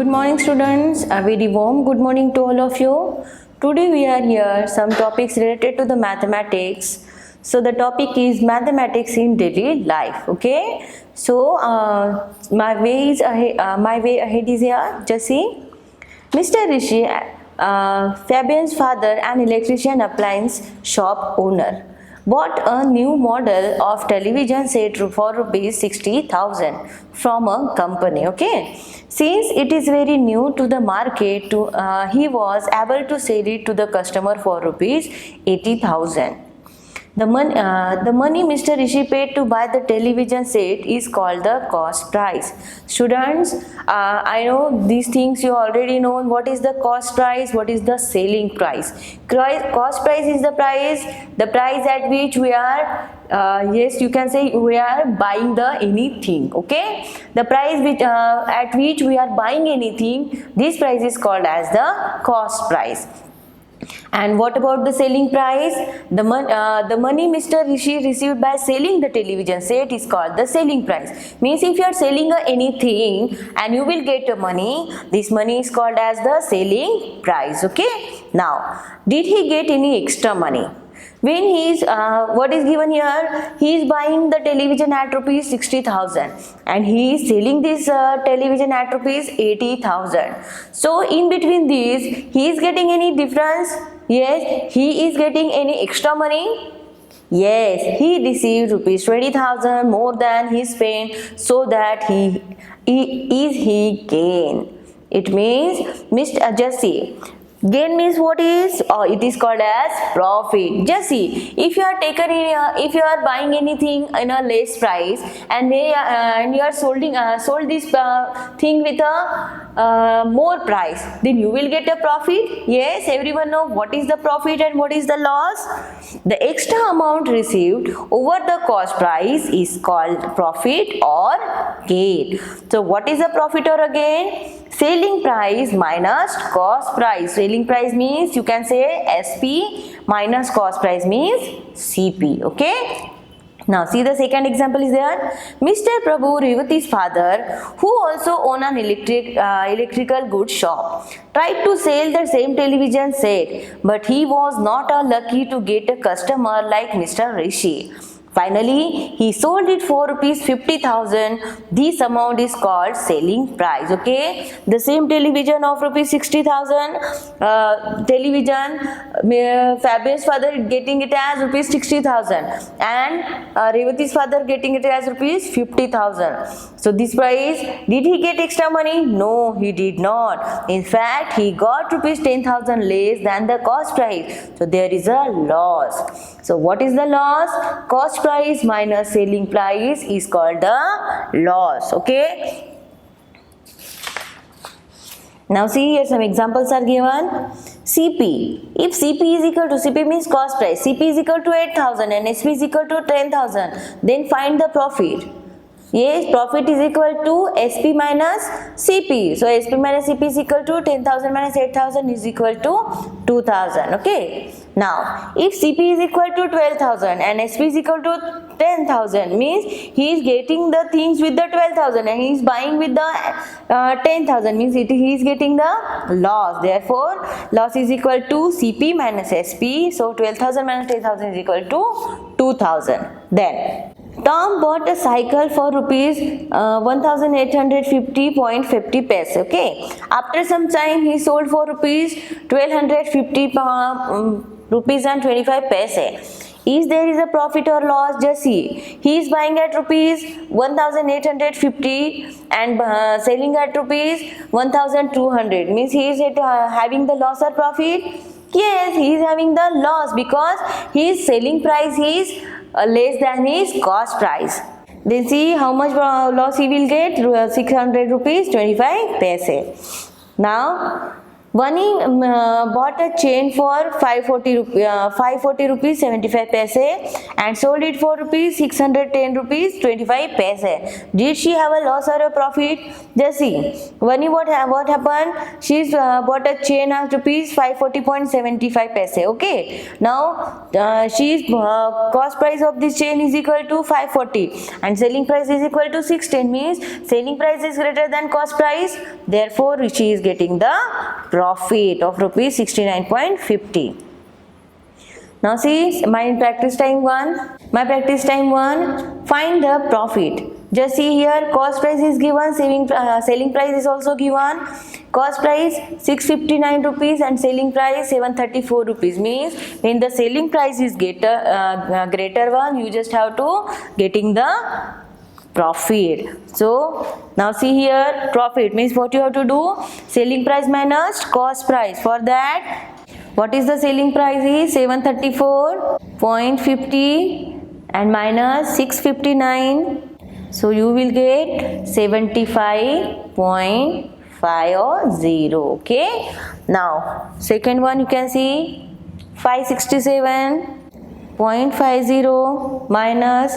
Good morning students, a very warm good morning to all of you. Today we are here some topics related to the mathematics. So the topic is mathematics in daily life, okay? So my way ahead is here, just see. Mr. Rishi, Fabian's father, an electrician appliance shop owner, bought a new model of television set for rupees 60,000 from a company. Okay, since it is very new to the market, he was able to sell it to the customer for rupees 80,000. The money Mr. Rishi paid to buy the television set is called the cost price. Students, I know these things you already know. What is the cost price? What is the selling price? Cost price is the price at which we are, yes, you can say we are buying the anything. Okay, the price at which we are buying anything, this price is called as the cost price. And what about the selling price? The money Mr. Rishi received by selling the television set is called the selling price. Means if you are selling anything and you will get money, this money is called as the selling price. Okay. Now, did he get any extra money? When he is, what is given here? He is buying the television at rupees 60,000 and he is selling this television at rupees 80,000. So in between these, he is getting any difference? Yes, he is getting any extra money? Yes, he received rupees 20,000 more than he spent, so that he gain. It means Mr. Jesse. Gain means what is? It is called as profit. Just see, if you are if you are buying anything in a less price and you are sold this thing with a more price, then you will get a profit. Yes, everyone know what is the profit and what is the loss. The extra amount received over the cost price is called profit or gain. So what is the profit or a gain? Selling price minus cost price. Selling price means you can say SP minus cost price means CP. Okay. Now see, the second example is there. Mr. Prabhu, Revati's father, who also own an electrical goods shop, tried to sell the same television set, but he was not lucky to get a customer like Mr. Rishi. Finally, he sold it for rupees 50,000. This amount is called selling price. Okay, the same television of rupees 60,000 television, Fabian's father getting it as rupees 60,000 and Revati's father getting it as rupees 50,000. So this price, did he get extra money? No, he did not. In fact, he got rupees 10,000 less than the cost price. So there is a loss. So what is the loss? Cost price minus selling price is called the loss. Okay. Now see, here some examples are given. CP. If CP is equal to, CP means cost price, CP is equal to 8,000 and SP is equal to 10,000, then find the profit. Yes, profit is equal to SP minus CP. So SP minus CP is equal to 10,000 minus 8,000 is equal to 2,000. Okay. Now, if CP is equal to 12,000 and SP is equal to 10,000, means he is getting the things with the 12,000 and he is buying with the 10,000, means he is getting the loss. Therefore, loss is equal to CP minus SP. So 12,000 minus 10,000 is equal to 2,000. Then Tom bought a cycle for rupees 1850.50 paise. Okay. After some time, he sold for rupees 1250 rupees and 25 paise. Is there is a profit or loss? Just see. He is buying at rupees 1850 and selling at rupees 1200. Means he is having the loss or profit? Yes, he is having the loss because his selling price is less than his cost price. Then see how much loss he will get, 600 rupees 25 paise. Now Vani bought a chain for 540 rupees 75 paise and sold it for rupees 610 rupees 25 paise. Did she have a loss or a profit? Just see. Vani, what happened? She's bought a chain of rupees 540.75 paise. Okay. Now she's cost price of this chain is equal to 540 and selling price is equal to 610, means selling price is greater than cost price. Therefore, she is getting the profit of rupees 69.50. Now see my practice time 1. My practice time 1. Find the profit. Just see here, cost price is given, selling price is also given. Cost price 659 rupees and selling price 734 rupees, means when the selling price is greater one, you just have to getting the profit. So now see here, profit means what you have to do, selling price minus cost price. For that, what is the selling price is 734.50 and minus 659, so you will get 75.50. okay. Now second one, you can see 567.50 minus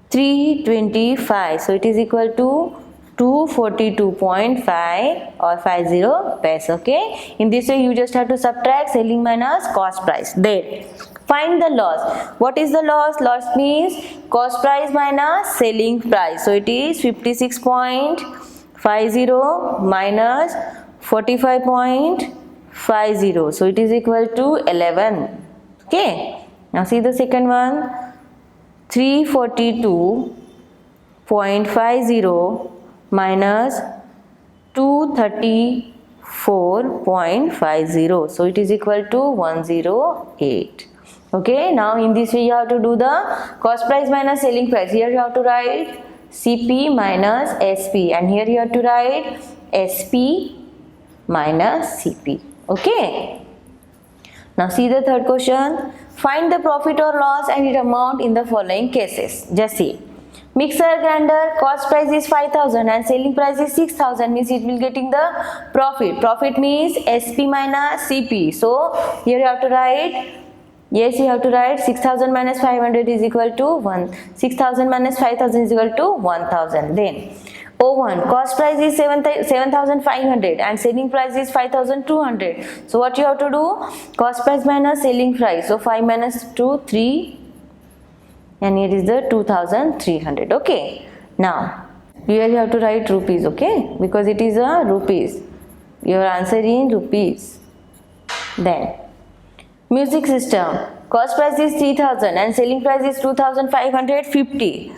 325, so it is equal to 242.5 or 50 paise. Okay, in this way you just have to subtract selling minus cost price. Then find the loss. What is the loss? Loss means cost price minus selling price. So it is 56.50 minus 45.50, so it is equal to 11. Okay, now see the second one, 342.50 minus 234.50, so it is equal to 108. Okay, now in this way you have to do the cost price minus selling price. Here you have to write CP minus SP and here you have to write SP minus CP. Okay, now see the third question. Find the profit or loss and its amount in the following cases. Just see. Mixer grinder, cost price is 5,000 and selling price is 6,000, means it will getting the profit. Profit means SP minus CP. So here you have to write, yes, you have to write 6,000 minus 500 is equal to 1. 6,000 minus 5,000 is equal to 1,000. Then O1, cost price is 7,500 and selling price is 5,200. So what you have to do? Cost price minus selling price. So 5 minus 2, 3, and here is the 2,300. Okay. Now here you have to write rupees. Okay, because it is a rupees. Your answer in rupees. Then music system, cost price is 3,000 and selling price is 2,550.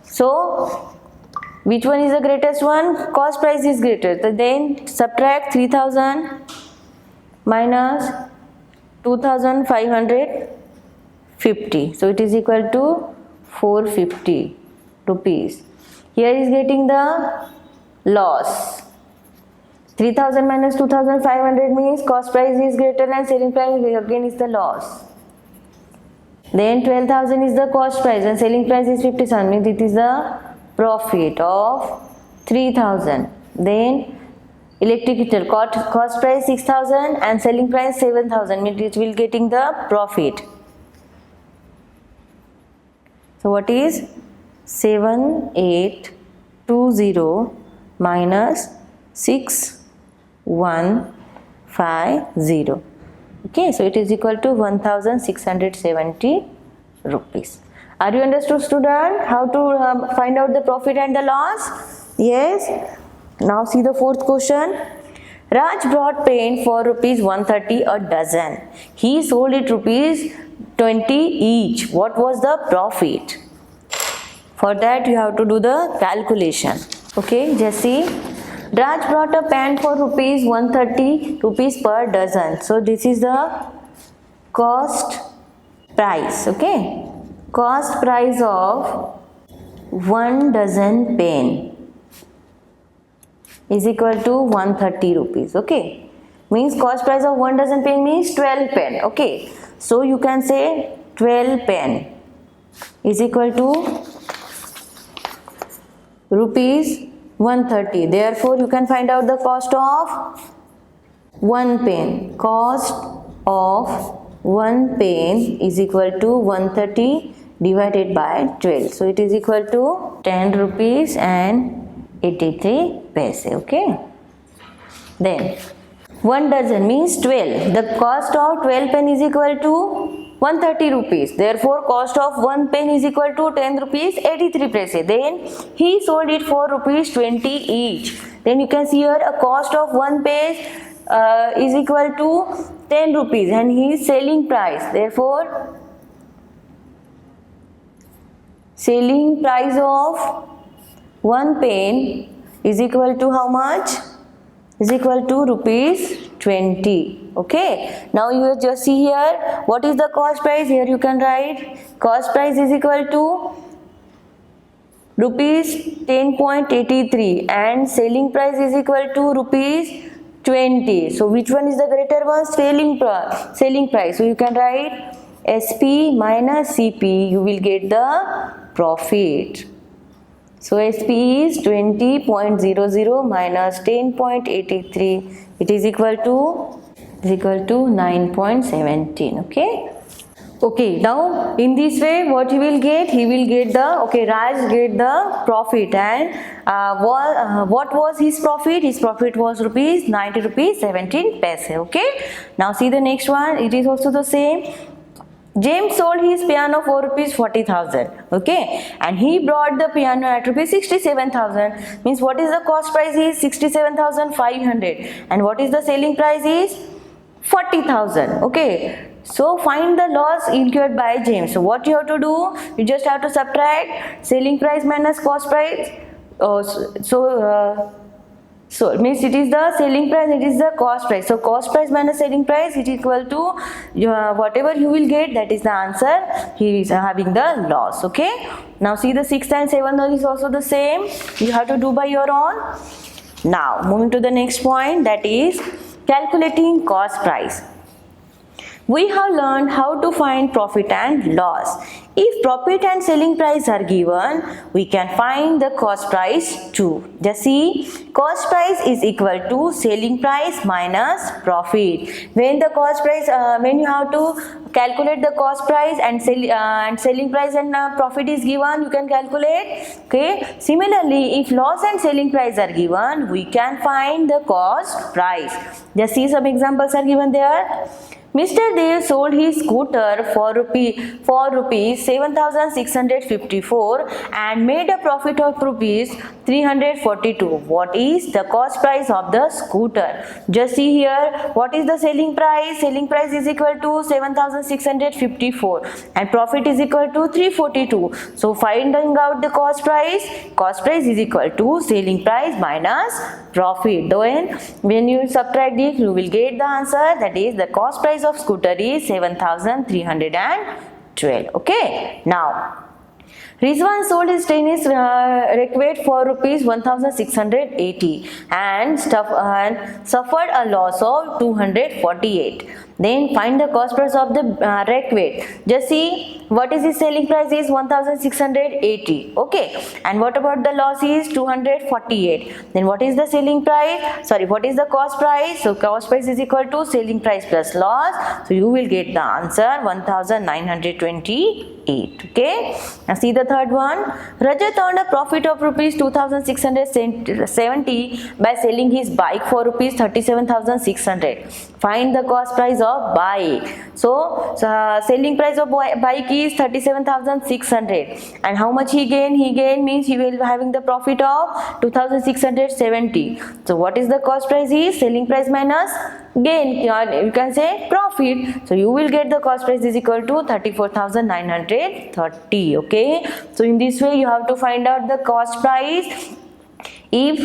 So which one is the greatest one? Cost price is greater. So then subtract 3,000 minus 2,550. So it is equal to 450 rupees. Here is getting the loss. 3,000 minus 2,500 means cost price is greater than selling price, again is the loss. Then 12,000 is the cost price and selling price is 57, means it is the profit of 3,000. Then electrical cost price 6,000 and selling price 7,000, means it will getting the profit. So what is 7820 minus 6150? Okay, so it is equal to 1,670 rupees. Are you understood, student, how to find out the profit and the loss? Yes. Now see the fourth question. Raj brought pen for rupees 130 a dozen. He sold it rupees 20 each. What was the profit? For that you have to do the calculation. Okay, just see. Raj brought a pen for rupees 130 rupees per dozen. So this is the cost price. Okay. Cost price of 1 dozen pen is equal to 130 rupees. Okay, means cost price of 1 dozen pen means 12 pen. Okay, so you can say 12 pen is equal to rupees 130. Therefore you can find out the cost of 1 pen. Cost of 1 pen is equal to 130 divided by 12. So it is equal to 10 rupees and 83 paise. Okay. Then 1 dozen means 12. The cost of 12 pen is equal to 130 rupees. Therefore, cost of 1 pen is equal to 10 rupees 83 paise. Then he sold it for rupees 20 each. Then you can see here a cost of 1 page is equal to 10 rupees and his selling price. Therefore, selling price of 1 pen is equal to how much? Is equal to rupees 20. Okay. Now you just see here what is the cost price. Here you can write cost price is equal to rupees 10.83 and selling price is equal to rupees 20. So which one is the greater one? Selling price. So you can write SP minus CP. You will get the profit. So SP is 20.00 minus 10.83. It is equal to 9.17. Okay. Okay, now in this way what he will get? He will get the, Raj get the profit. And what was his profit? His profit was 90 rupees 17 paise. Okay. Now see the next one. It is also the same. James sold his piano for rupees 40,000. Okay, and he brought the piano at rupees 67,000. Means what is the cost price is 67,500 and what is the selling price is 40,000. Okay, so find the loss incurred by James. So what you have to do? You just have to subtract selling price minus cost price. So it means it is the selling price, it is the cost price. So cost price minus selling price is equal to whatever you will get, that is the answer. He is having the loss. Okay. Now see the 6th and 7th is also the same. You have to do by your own. Now moving to the next point, that is calculating cost price. We have learned how to find profit and loss. If profit and selling price are given, we can find the cost price too. Just see, cost price is equal to selling price minus profit. When the cost price, when you have to calculate the cost price and selling price and profit is given, you can calculate. Okay. Similarly, if loss and selling price are given, we can find the cost price. Just see some examples are given there. Mr. Dev sold his scooter for rupees 7,654 and made a profit of rupees 342. What is the cost price of the scooter? Just see here, what is the selling price? Selling price is equal to 7,654 and profit is equal to 342. So finding out the cost price is equal to selling price minus profit. When you subtract it, you will get the answer, that is the cost price of scooter is 7,312. Okay. Now Rizwan sold his tennis racket for rupees 1,680 and suffered a loss of 248. Then find the cost price of the racket. Just see, what is his selling price is 1,680. Okay, and what about the loss is 248. Then what is the selling price? Sorry, what is the cost price? So cost price is equal to selling price plus loss. So you will get the answer 1,928. Okay. Now see the third one. Rajat earned a profit of rupees 2,670 by selling his bike for rupees 37,600. Find the cost price of bike. So selling price of bike is 37,600 and how much he gained? He gained means he will be having the profit of 2,670. So what is the cost price is? Selling price minus gain, you can say profit. So you will get the cost price is equal to 34,930. Okay, so in this way you have to find out the cost price if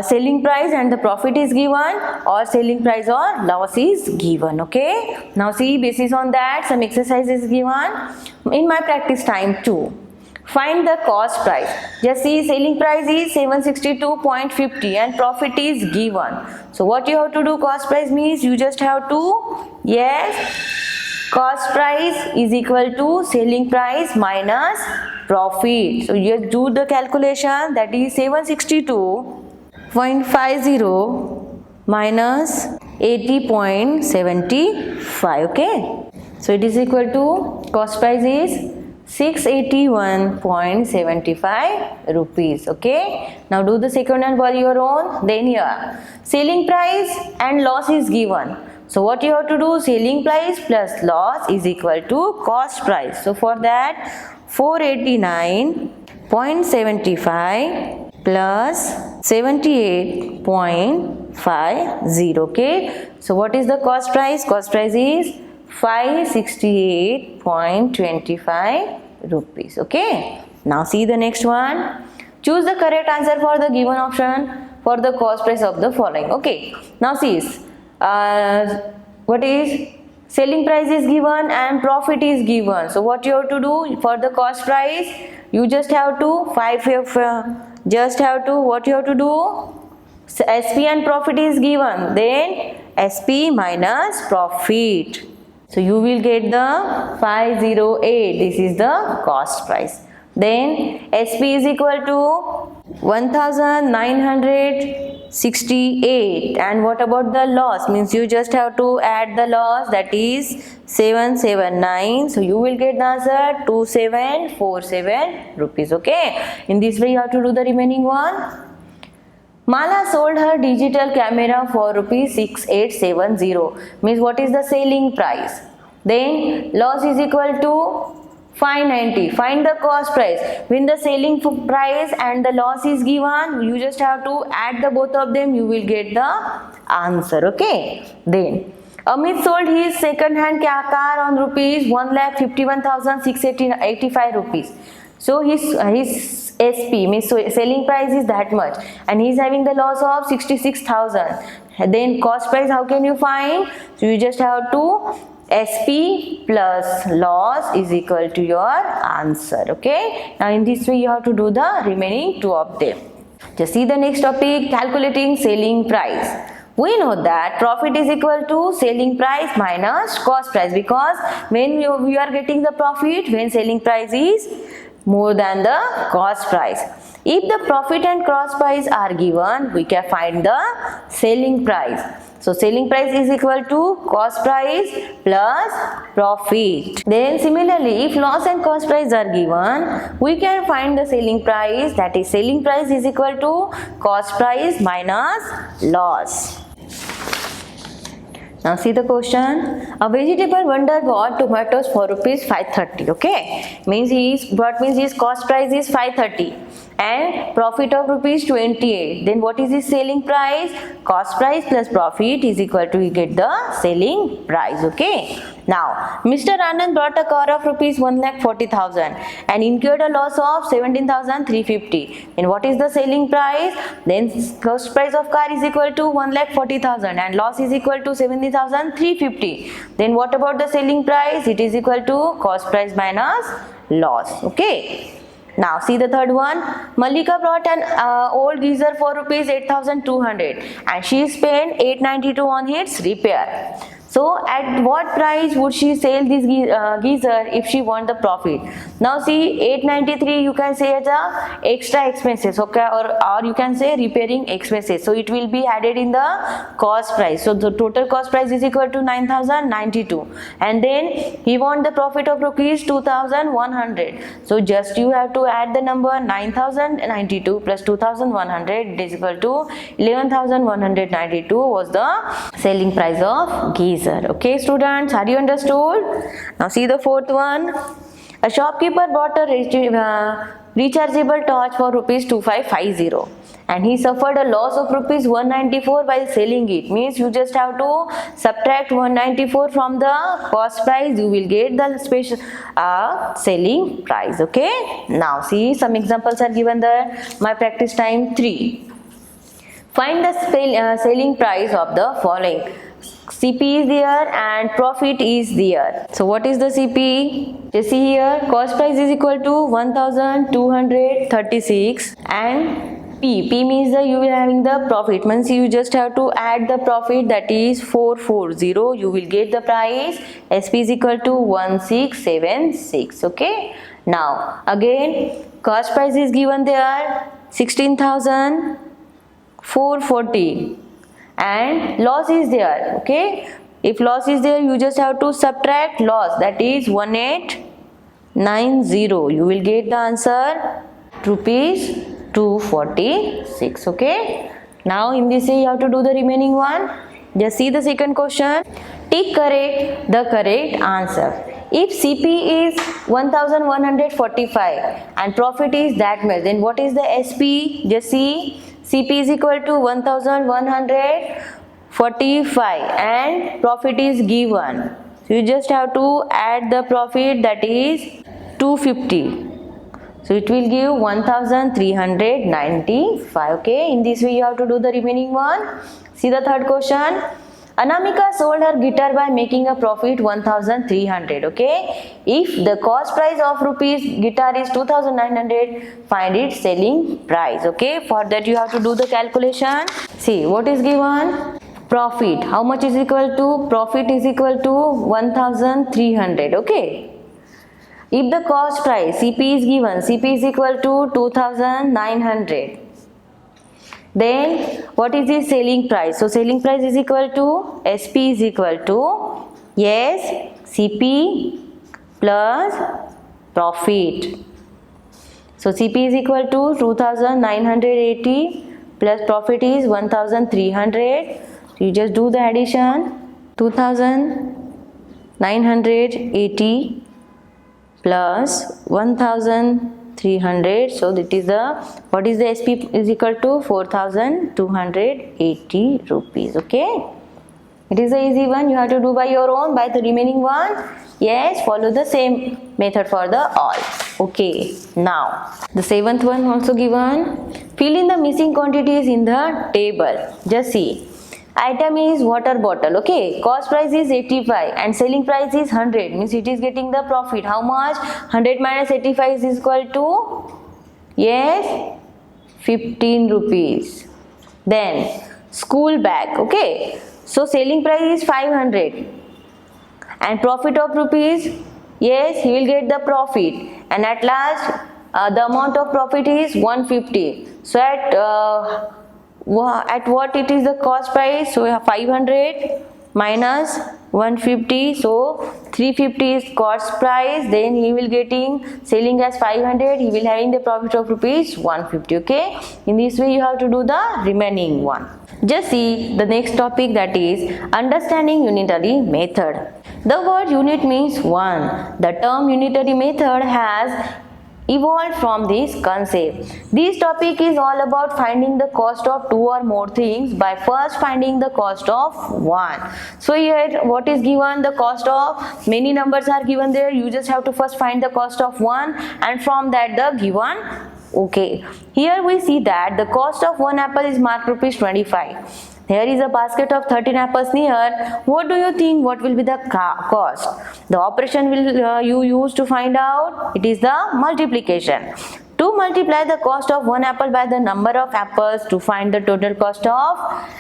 selling price and the profit is given or selling price or loss is given. Okay, now see, basis on that some exercise is given in my practice time too. Find the cost price. Just see, selling price is 762.50 and profit is given. So what you have to do? Cost price means you just have to, yes, cost price is equal to selling price minus profit. So you do the calculation, that is 762.50 minus 80.75. Okay, so it is equal to cost price is 681.75 rupees. Okay, now do the second one for your own. Then here selling price and loss is given. So what you have to do, selling price plus loss is equal to cost price. So for that 489.75 plus 78.50. Okay, so what is the cost price? Cost price is 568.25 rupees. Okay, now see the next one. Choose the correct answer for the given option for the cost price of the following. Okay, now see what is selling price is given and profit is given. So what you have to do for the cost price, you just have to what you have to do, SP and profit is given, then SP minus profit. So you will get the 508. This is the cost price. Then SP is equal to 1968. And what about the loss? Means you just have to add the loss, that is 779. So you will get the answer 2747 rupees. Okay, in this way you have to do the remaining one. Mala sold her digital camera for rupees 6870. Means what is the selling price? Then loss is equal to 590. Find the cost price. When the selling price and the loss is given, you just have to add the both of them, you will get the answer. Okay, then Amit sold his second hand car on rupees 1,51,685 rupees. So his SP means selling price is that much and he is having the loss of 66,000. Then cost price, how can you find? So you just have to SP plus loss is equal to your answer. Okay, now in this way you have to do the remaining two of them. Just see the next topic, calculating selling price. We know that profit is equal to selling price minus cost price, because when we are getting the profit when selling price is more than the cost price. If the profit and cost price are given, we can find the selling price. So selling price is equal to cost price plus profit. Then similarly, if loss and cost price are given, we can find the selling price, that is selling price is equal to cost price minus loss. Now see the question. A vegetable vendor bought tomatoes for rupees 530. Okay, means his cost price is 530 and profit of rupees 28. Then what is his selling price? Cost price plus profit is equal to, you get the selling price. Okay, now Mr. Anand bought a car of rupees 1,40,000 and incurred a loss of 17,350. Then what is the selling price? Then cost price of car is equal to 1,40,000 and loss is equal to 17,350. Then what about the selling price? It is equal to cost price minus loss. Okay, now see the third one. Malika brought an old geyser for rupees 8,200 and she spent 892 on its repair. So at what price would she sell this geyser if she want the profit? Now see 893 you can say as a extra expenses, okay, or you can say repairing expenses. So it will be added in the cost price. So the total cost price is equal to 9,092 and then he want the profit of rupees 2,100. So just you have to add the number 9,092 plus 2,100 is equal to 11,192 was the selling price of geyser. Okay students, are you understood? Now see the fourth one. A shopkeeper bought a rechargeable torch for rupees 2,550 and he suffered a loss of rupees 194 while selling it. Means you just have to subtract 194 from the cost price, you will get the special selling price. Okay, now see some examples are given there. My practice time 3. Find the selling price of the following. CP is there and profit is there. So what is the CP? You see here, cost price is equal to 1,236 and P means that you will having the profit, means you just have to add the profit, that is 440, you will get the price. SP is equal to 1676. Okay, now again cost price is given there 16,440 and loss is there. Okay, if loss is there, you just have to subtract loss, that is 1890. You will get the answer rupees 246. Okay, now in this way you have to do the remaining one. Just see the second question. Tick correct the correct answer. If CP is 1145 and profit is that much, then what is the SP? Just see, CP is equal to 1145 and profit is given. So you just have to add the profit, that is 250. So it will give 1395. Okay, in this way you have to do the remaining one. See the third question. Anamika sold her guitar by making a profit 1300. Okay, if the cost price of rupees guitar is 2900, find its selling price. Okay, for that you have to do the calculation. See what is given. Profit, how much is equal to? Profit is equal to 1300. Okay, if the cost price CP is given, CP is equal to 2900, then what is the selling price? So selling price is equal to SP is equal to, yes, CP plus profit. So CP is equal to 2980 plus profit is 1300. You just do the addition. 2980 plus 1300, so that is the, what is the SP is equal to? 4280 rupees. Okay, it is the easy one, you have to do by your own. By the remaining one, yes, follow the same method for the all. Okay, now the seventh one also given. Fill in the missing quantities in the table. Just see, item is water bottle. Okay, cost price is 85 and selling price is 100, means it is getting the profit. How much? 100 minus 85 is equal to, yes, 15 rupees. Then school bag. Okay, so selling price is 500 and profit of rupees, yes, he will get the profit, and at last the amount of profit is 150. So at what it is the cost price? So 500 minus 150, so 350 is cost price, then he will getting selling as 500, he will having the profit of rupees 150. Okay, in this way you have to do the remaining one. Just see the next topic, that is understanding unitary method. The word unit means one. The term unitary method has evolved from this concept. This topic is all about finding the cost of two or more things by first finding the cost of one. So here what is given? The cost of many numbers are given there. You just have to first find the cost of one and from that the given. Okay, here we see that the cost of one apple is marked rupees 25. Here is a basket of 13 apples near. What do you think? What will be the cost? The operation will you use to find out? It is the multiplication. To multiply the cost of one apple by the number of apples to find the total cost of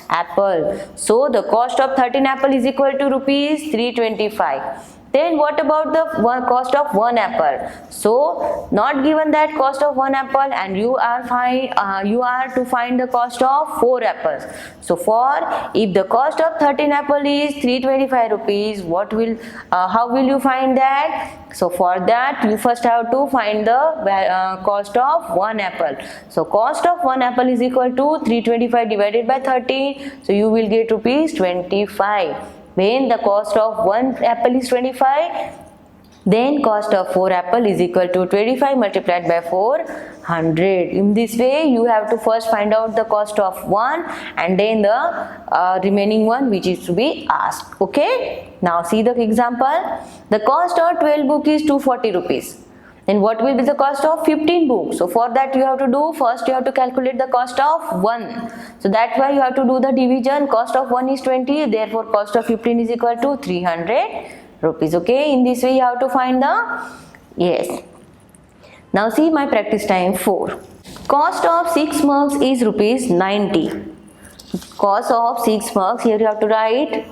apple. So the cost of 13 apple is equal to rupees 325. Then what about the cost of one apple? So not given that cost of one apple, and you are to find the cost of 4 apples. So for if the cost of 13 apple is 325 rupees, what will how will you find that? So for that you first have to find the cost of one apple. So cost of one apple is equal to 325 divided by 13. So you will get rupees 25. When the cost of one apple is 25, then cost of 4 apple is equal to 25 multiplied by 400. In this way you have to first find out the cost of one and then the remaining one which is to be asked. Okay, now see the example. The cost of 12 book is 240 rupees. Then what will be the cost of 15 books? So for that you have to do, first you have to calculate the cost of 1. So that's why you have to do the division. Cost of 1 is 20, therefore cost of 15 is equal to 300 rupees. Okay, in this way you have to find the, yes. Now see my practice time 4. Cost of 6 mugs is rupees 90. Cost of 6 mugs, here you have to write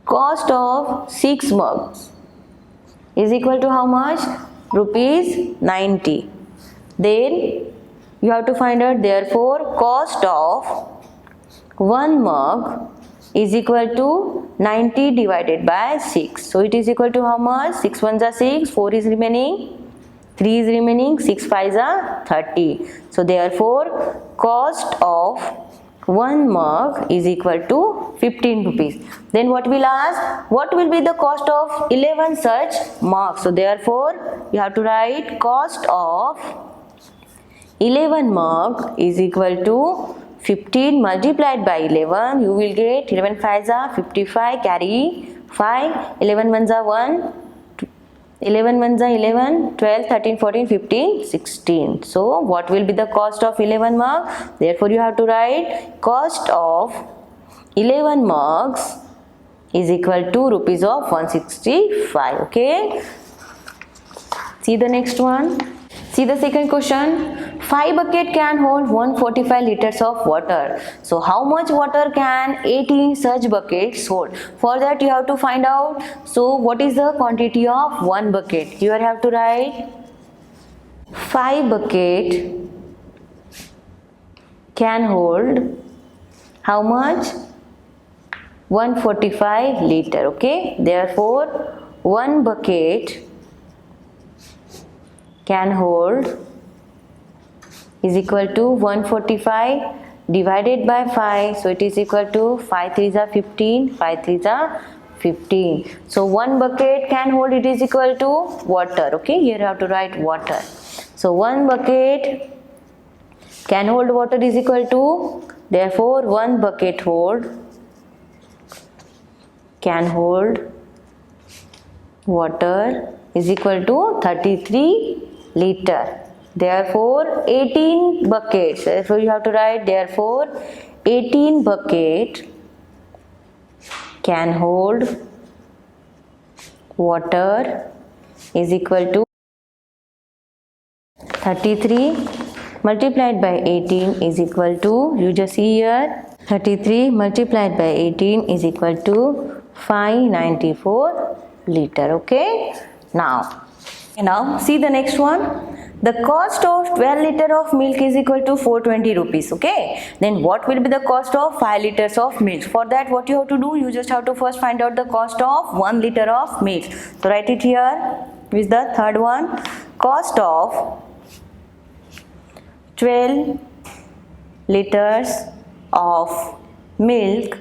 cost of 6 mugs is equal to how much? Rupees 90. Then you have to find out. Therefore, cost of 1 mug is equal to 90 divided by 6. So it is equal to how much? 6 ones are 6, 4 is remaining, 3 is remaining, 6 5s are 30. So therefore, cost of 1 mug is equal to 15 rupees. Then what will ask? What will be the cost of 11 such mugs? So therefore, you have to write cost of 11 mug is equal to 15 multiplied by 11. You will get 11 5s are 55, carry 5, 11 ones are 1, 11 ones are 11, 12, 13, 14, 15, 16. So what will be the cost of 11 mug? Therefore you have to write cost of 11 mugs is equal to rupees of 165. Okay. See the next one. See the second question. 5 bucket can hold 145 liters of water. So how much water can 18 such buckets hold? For that you have to find out. So what is the quantity of 1 bucket? Here you have to write 5 bucket can hold how much? 145 liter. Okay. Therefore 1 bucket can hold is equal to 145 divided by 5. So it is equal to 5 3s are 15, 5 3s are 15. So 1 bucket can hold, it is equal to water. Okay, here you have to write water. So 1 bucket can hold water is equal to, therefore 1 bucket can hold water is equal to 33 liter. Therefore 18 buckets, therefore you have to write, therefore 18 bucket can hold water is equal to 33 multiplied by 18 is equal to, you just see here, 33 multiplied by 18 is equal to 594 liter. Okay. Now see the next one. The cost of 12 liter of milk is equal to 420 rupees. Okay. Then what will be the cost of 5 liters of milk? For that what you have to do? You just have to first find out the cost of 1 liter of milk. So write it here with the third one. Cost of 12 liters of milk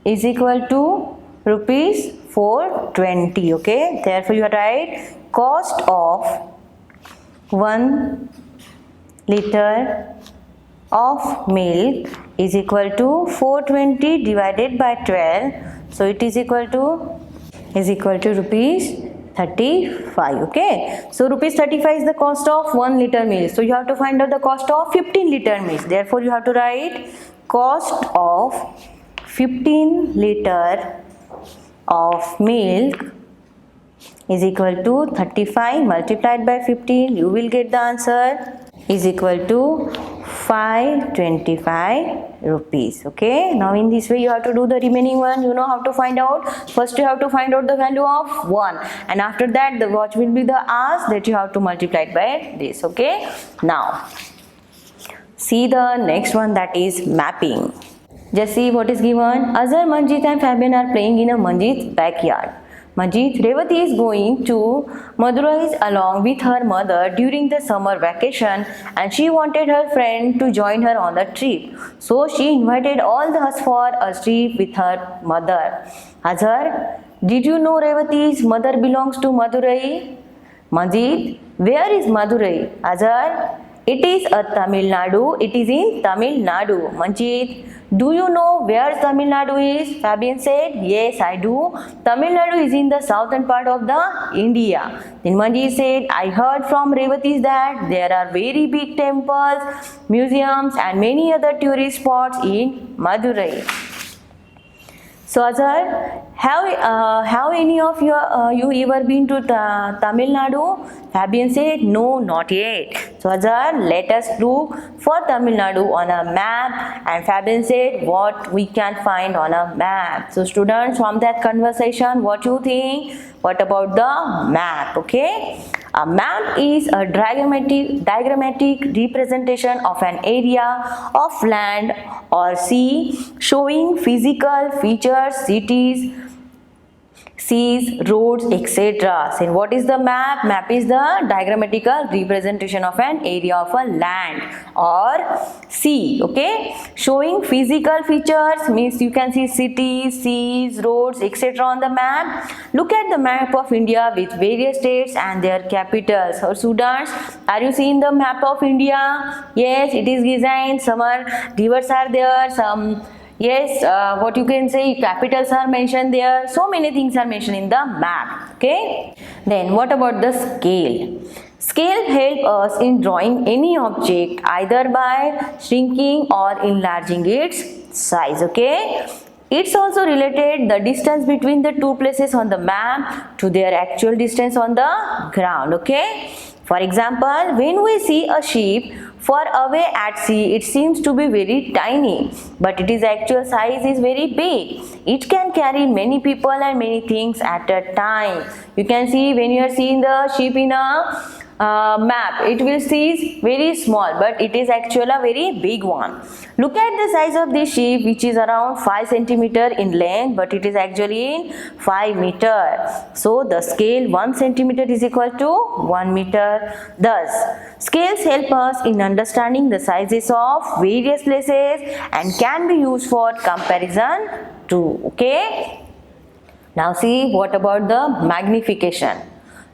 is equal to rupees 420. Okay. Therefore you write cost of 1 liter of milk is equal to 420 divided by 12. So it is equal to rupees 35. Okay. So rupees 35 is the cost of 1 liter milk. So you have to find out the cost of 15 liter milk. Therefore you have to write cost of 15 liter of milk is equal to 35 multiplied by 15. You will get the answer is equal to 525 rupees. Okay. Now in this way you have to do the remaining one. You know how to find out. First you have to find out the value of 1, and after that what will be the hours that you have to multiply it by this. Okay. Now see the next one, that is mapping. Just see what is given. Azhar, Manjeet and Fabian are playing in a Manjeet's backyard. Manjeet, Revati is going to Madurai along with her mother during the summer vacation, and she wanted her friend to join her on the trip. So she invited all of us for a trip with her mother. Azhar, did you know Revati's mother belongs to Madurai? Manjeet, where is Madurai? Azhar, it is a Tamil Nadu. It is in Tamil Nadu. Manjeet, do you know where Tamil Nadu is? Fabian said, yes, I do. Tamil Nadu is in the southern part of the India. Then Manjeet said, I heard from Revati that there are very big temples, museums and many other tourist spots in Madurai. So Azhar, have any of you ever been to Tamil Nadu? Fabian said, no, not yet. So Azhar, let us look for Tamil Nadu on a map, and Fabian said what we can find on a map. So students, from that conversation, what you think? What about the map? Okay. A map is a diagrammatic representation of an area of land or sea showing physical features, cities, seas, roads, etc. So what is the map? Map is the diagrammatical representation of an area of a land or sea. Okay, showing physical features means you can see cities, seas, roads, etc. on the map. Look at the map of India with various states and their capitals. So students, are you seeing the map of India? Yes, it is designed. Some rivers are there. Some, yes, what you can say, capitals are mentioned there. So many things are mentioned in the map. Okay. Then what about the scale? Scale help us in drawing any object either by shrinking or enlarging its size. Okay. It's also related the distance between the two places on the map to their actual distance on the ground. Okay. For example, when we see a ship far away at sea, it seems to be very tiny, but its actual size is very big. It can carry many people and many things at a time. You can see when you are seeing the ship in a map, it will seem very small, but it is actually a very big one. Look at the size of this ship, which is around 5 centimeter in length, but it is actually in 5 meter. So the scale 1 centimeter is equal to 1 meter. Thus, scales help us in understanding the sizes of various places and can be used for comparison too. Okay. Now see, what about the magnification?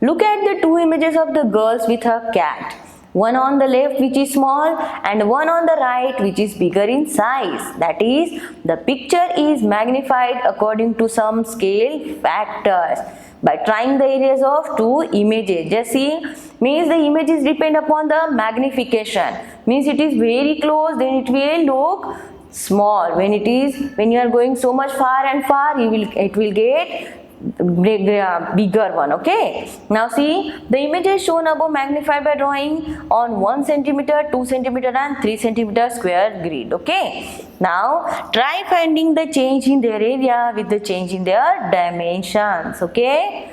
Look at the two images of the girls with her cat. One on the left which is small and one on the right which is bigger in size. That is, the picture is magnified according to some scale factors. By trying the areas of two images, just see, means the images depend upon the magnification. Means it is very close, then it will look small. When you are going so much far and far, it will get bigger one. Okay. Now see, the images shown above magnified by drawing on 1 centimeter, 2 centimeter and 3 centimeter square grid. Okay. Now try finding the change in their area with the change in their dimensions. Okay.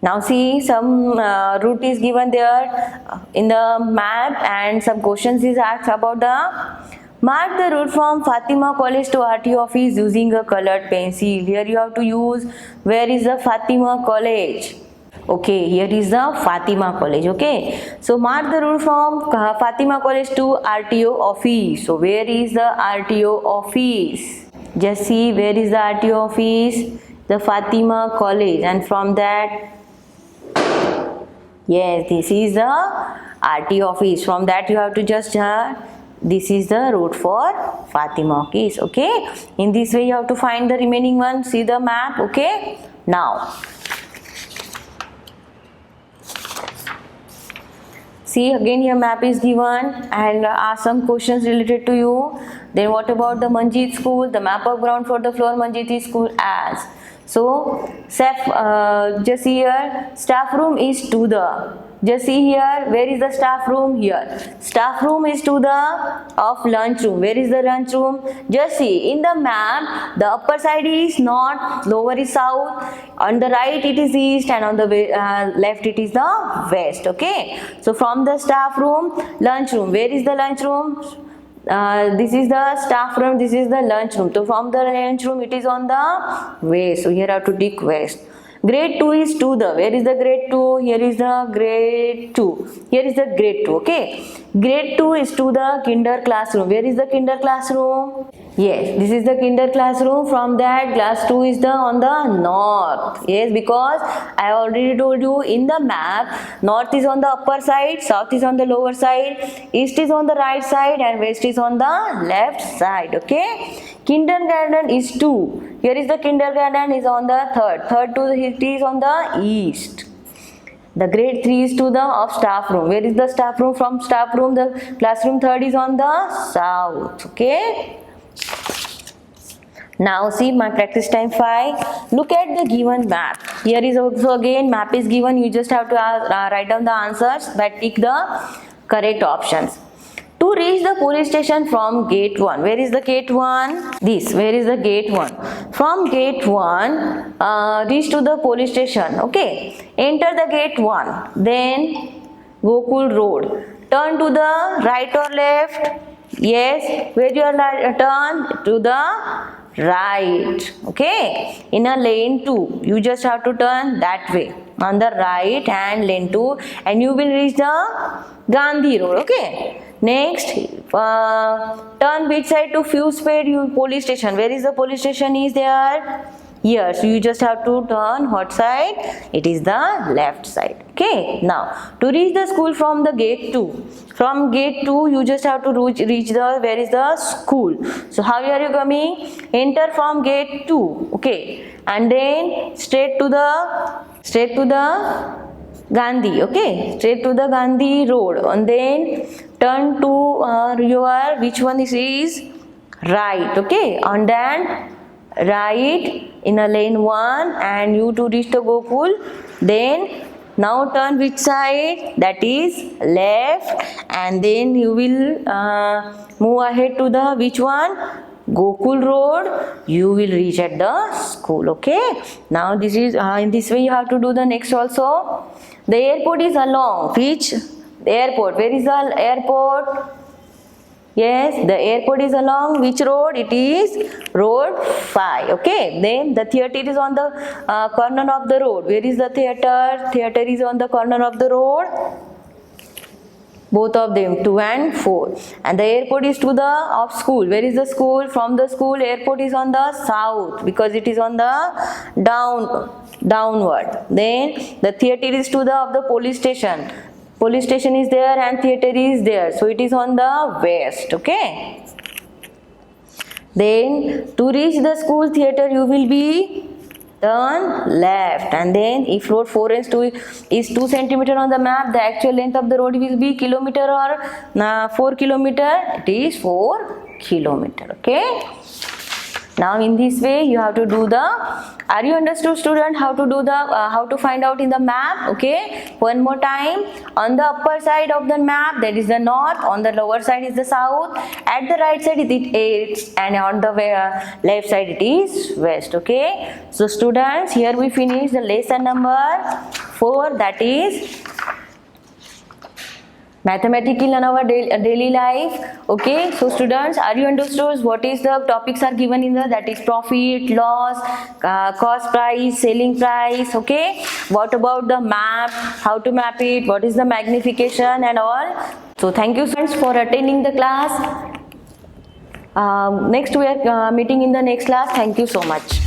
Now see, some route is given there in the map and some questions is asked about the mark the route from Fatima College to RTO office using a colored pencil. Here you have to use, where is the Fatima College? Okay, here is the Fatima College. Okay, so mark the route from Fatima College to RTO office. So where is the RTO office? Just see, where is the RTO office? The Fatima College, and from that, yes, this is the RTO office. From that you have to just this is the route for Fatima office. Okay, in this way you have to find the remaining one. See the map. Okay, now see, again here map is given and ask some questions related to you. Then what about the Manjit school? The map of ground for the floor Manjit school as. So just see here, staff room is to the, just see here, where is the staff room? Here, staff room is to the of lunch room. Where is the lunch room? Just see, in the map, the upper side is north, lower is south, on the right it is east, and on the left it is the west. Okay, so from the staff room, lunch room, where is the lunch room? This is the staff room, this is the lunch room. So from the lunch room it is on the west. So here I have to take west. Grade 2 is to the, where is the grade 2? Here is the grade 2. Here is the grade 2. Okay. Grade 2 is to the kinder classroom. Where is the kinder classroom? Yes, this is the kinder classroom. From that, class 2 is the on the north. Yes, because I already told you in the map, north is on the upper side, south is on the lower side, east is on the right side, and west is on the left side. Okay. Kindergarten is 2. Here is the kindergarten is on the third. Third to it is on the east. The grade 3 is to the of staff room. Where is the staff room? From staff room, the classroom third is on the south. Okay. Now see my practice time 5. Look at the given map. Here is also again map is given. You just have to write down the answers but tick the correct options. To reach the police station from gate 1, where is the gate 1? This, where is the gate 1? From gate 1, reach to the police station, okay? Enter the gate 1, then Gokul Road. Turn to the right or left? Yes, where you are turn? To the right, okay? In a lane 2, you just have to turn that way, on the right and lane 2, and you will reach the Gandhi Road, okay? Next, turn which side to Fusepade police station. Where is the police station is there? Here. So you just have to turn what side? It is the left side. Okay. Now, to reach the school from the gate 2. From gate 2, you just have to reach the, where is the school? So how are you coming? Enter from gate 2. Okay. And then straight to the Gandhi, okay, straight to the Gandhi Road, and then turn to your, which one this is? Right, okay, and then right in a lane 1, and you to reach the Gokul, then now turn which side? That is left, and then you will move ahead to the, which one? Gokul Road. You will reach at the school, okay. Now this is, in this way you have to do the next also. The airport is along which? The airport, where is the airport? Yes, the airport is along which road? It is road 5, okay. Then the theatre is on the corner of the road. Where is the theatre? Theatre is on the corner of the road. Both of them, 2 and 4. And the airport is to the of school. Where is the school? From the school, airport is on the south, because it is on the downward. Then the theatre is to the of the police station. Police station is there and theatre is there. So it is on the west, okay. Then to reach the school theatre, you will be turn left, and then if road 4 is 2 centimeter on the map, the actual length of the road will be kilometer or 4 kilometer. It is 4 kilometer, okay. Now in this way you have to do the, are you understood student how to do the, how to find out in the map, okay. One more time, on the upper side of the map that is the north, on the lower side is the south, at the right side it is east, and on the left side it is west, okay. So students, here we finish the lesson number 4, that is mathematical in our daily life, okay. So students, are you understood what is the topics are given in the, that is profit, loss, cost price, selling price, okay. What about the map, how to map it, what is the magnification and all. So thank you friends for attending the class. Next we are meeting in the next class. Thank you so much.